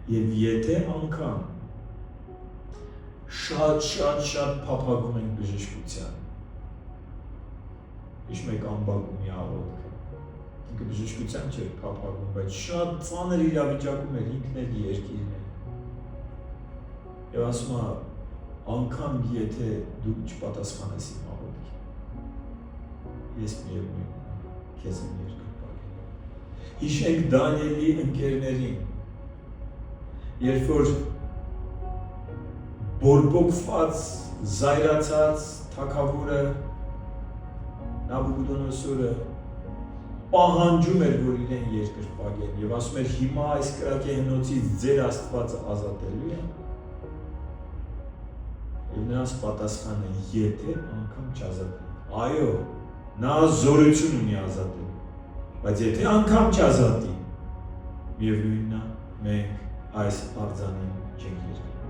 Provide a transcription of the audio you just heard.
Եվ եթե անգամ շատ փափագում ենք բժշկության, Իշ մեկ ամբակումի աղոտքը, ինքը բժշկության չէր փափագում, բայց շատ ծանր իրավիճակում էր, ինքն էլ երկիրն է։ Եվ ասում է, անգամ եթե դու չպատասխանես իմ աղոտքին, ես միևնույն քեզ եմ երկրպագել։ Հիշենք Դանիելի ընկերներին, երբ որ բորբոքված, զայրացած թագավորը Նաբուկոդոնոսորը պահանջում էր, որ իրեն երկրպագեն եւ ասում էր հիմա այս կրակի հնոցից ձեր Աստվածը ազատելու է։ Եվ նրանց պատասխանը եթե անգամ չազատի։ Այո, նա զորություն ունի ազատելու, բայց եթե անգամ չազատի, միևնույնն է մենք այս արձանին չենք երկրպագելու։